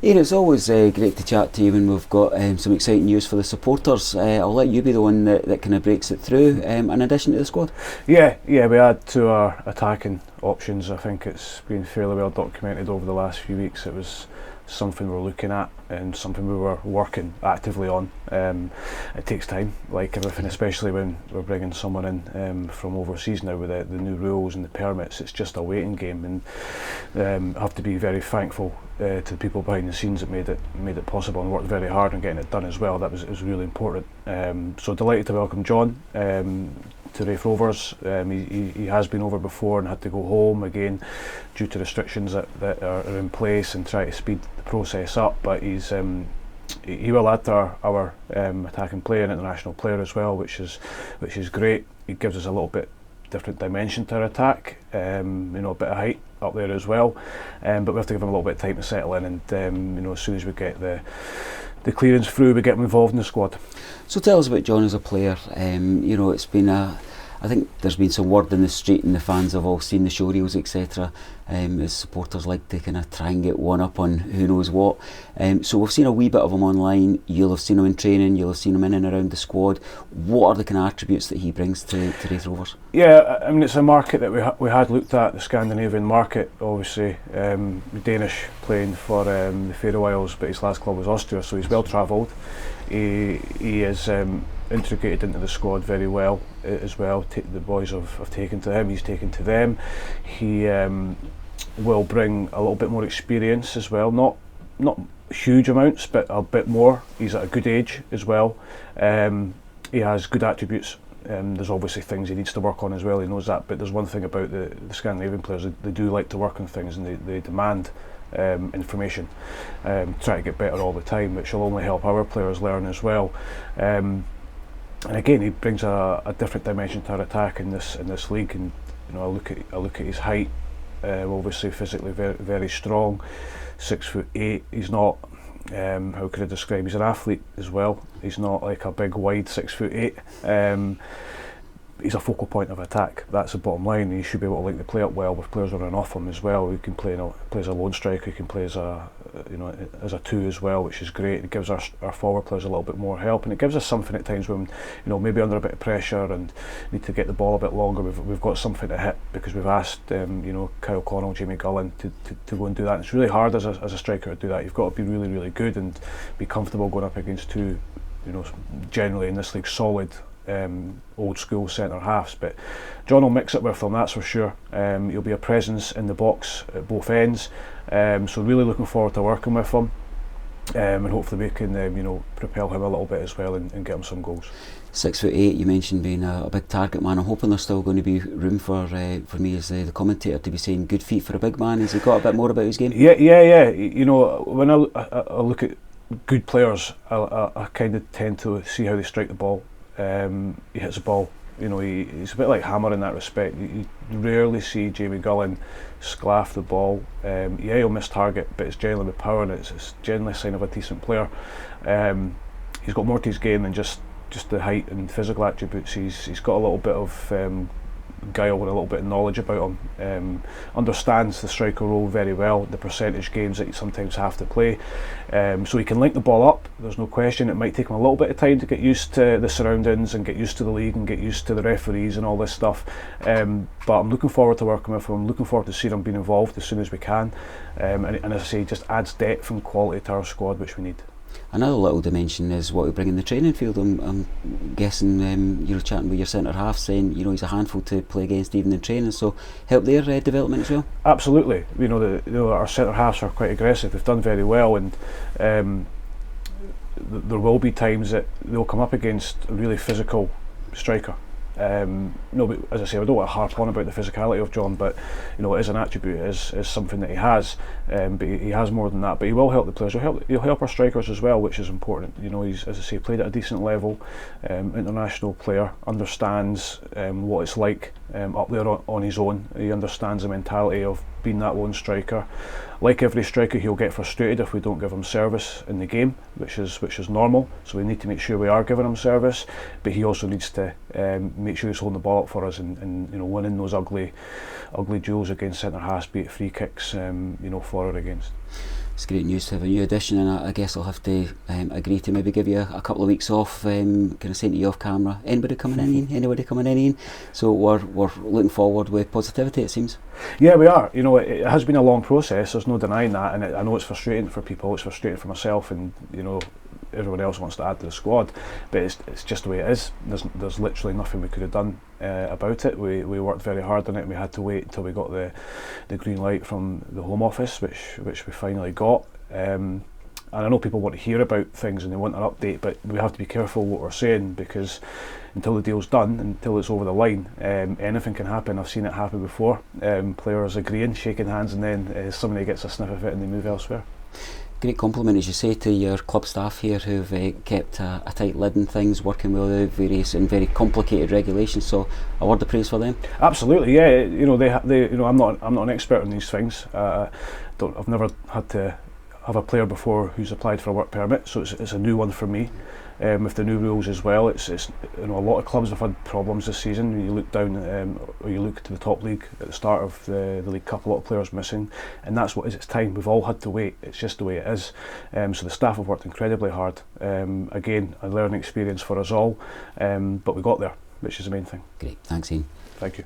Ian, it's always great to chat to you when we've got some exciting news for the supporters. I'll let you be the one that kind of breaks it through, in addition to the squad. Yeah, we add to our attacking options. I think it's been fairly well documented over the last few weeks. It was something we're looking at and something we were working actively on. It takes time, like everything, especially when we're bringing someone in from overseas now with the new rules and the permits. It's just a waiting game, and I have to be very thankful to the people behind the scenes that made it possible and worked very hard on getting it done as well. That was really important. So delighted to welcome John to Raith Rovers. He has been over before and had to go home again due to restrictions that are in place and try to speed the process up, but he will add to our attacking player and international player as well, which is great. He gives us a little bit different dimension to our attack, a bit of height up there as well, but we have to give him a little bit of time to settle in, and as soon as we get the clearance through, we get him involved in the squad. So tell us about John as a player. It's been I think there's been some word in the street and the fans have all seen the showreels, etc. As supporters like to kind of try and get one up on who knows what. So we've seen a wee bit of him online. You'll have seen him in training, you'll have seen him in and around the squad. What are the kind of attributes that he brings to Raith Rovers? Yeah, I mean, it's a market that we had looked at, the Scandinavian market, obviously. Danish, playing for the Faroe Isles, but his last club was Austria, so he's well travelled. He is integrated into the squad very well as well. The boys have taken to him, he's taken to them. He will bring a little bit more experience as well, not huge amounts, but a bit more. He's at a good age as well. He has good attributes. There's obviously things he needs to work on as well, he knows that, but there's one thing about the Scandinavian players, they do like to work on things, and they demand information, try to get better all the time, which will only help our players learn as well. And again, he brings a different dimension to our attack in this league. And I look at his height. Obviously, physically very, very strong. 6'8". He's not. How could I describe? He's an athlete as well. He's not like a big, wide 6'8". He's a focal point of attack. That's the bottom line. He should be able to link the play up well with players running off him as well. He can play as a lone striker. He can play as a two as well, which is great. It gives our forward players a little bit more help, and it gives us something at times when maybe under a bit of pressure and need to get the ball a bit longer. We've got something to hit because we've asked Kyle Connell, Jamie Gullen to go and do that. And it's really hard as a striker to do that. You've got to be really, really good and be comfortable going up against two, generally in this league, solid old school centre halves. But John will mix it with them, that's for sure. He'll be a presence in the box at both ends, so really looking forward to working with him, and hopefully we can propel him a little bit as well and get him some goals. 6'8", you mentioned being a big target man. I'm hoping there's still going to be room for me as the commentator to be saying good feet for a big man. Has he got a bit more about his game? Yeah. When I look at good players, I kind of tend to see how they strike the ball. He hits the ball. He's a bit like Hammer in that respect. You rarely see Jamie Gullen sclaff the ball. He'll miss target, but it's generally with power, and it's generally a sign of a decent player. He's got more to his game than just the height and physical attributes. He's got a little bit of guile and a little bit of knowledge about him. Understands the striker role very well, the percentage games that you sometimes have to play. So he can link the ball up, there's no question. It might take him a little bit of time to get used to the surroundings and get used to the league and get used to the referees and all this stuff. But I'm looking forward to working with him. I'm looking forward to seeing him being involved as soon as we can. And as I say, it just adds depth and quality to our squad, which we need. Another little dimension is what we bring in the training field. I'm guessing you're chatting with your centre half, saying he's a handful to play against even in training. So help their development as well. Absolutely. Our centre halves are quite aggressive. They've done very well, and there will be times that they'll come up against a really physical striker. But as I say, I don't want to harp on about the physicality of John, but it is an attribute, it is something that he has, but he has more than that. But he will help the players. He'll help our strikers as well, which is important. He's, as I say, played at a decent level, international player, understands what it's like up there on his own. He understands the mentality of being that lone striker. Like every striker, he'll get frustrated if we don't give him service in the game, which is normal. So we need to make sure we are giving him service, but he also needs to make sure he's holding the ball up for us and winning those ugly duels against centre halves, be it free kicks, for or against. It's great news to have a new addition, and I guess I'll have to agree to maybe give you a couple of weeks off, kind of saying to you off camera, anybody coming in. So we're looking forward with positivity, it seems. Yeah, we are. You know, it has been a long process, there's no denying that, and I know it's frustrating for people, it's frustrating for myself, and you know, everyone else wants to add to the squad, but it's just the way it is. There's literally nothing we could have done about it. We worked very hard on it, and we had to wait until we got the green light from the Home Office, which we finally got. And I know people want to hear about things and they want an update, but we have to be careful what we're saying, because until the deal's done, until it's over the line, anything can happen. I've seen it happen before. Players agreeing, shaking hands, and then somebody gets a sniff of it and they move elsewhere. Great compliment, as you say, to your club staff here who've kept a tight lid on things, working with the various and very complicated regulations. So a word of praise for them. Absolutely, yeah. You know, they you know, I'm not an expert on these things. I've never had to have a player before who's applied for a work permit, so it's a new one for me. With the new rules as well, it's you know, a lot of clubs have had problems this season. When you look down, or you look to the top league at the start of the League Cup, a lot of players missing, and that's what is. It's time. We've all had to wait. It's just the way it is. So the staff have worked incredibly hard. Again, a learning experience for us all, but we got there, which is the main thing. Great, thanks Ian. Thank you.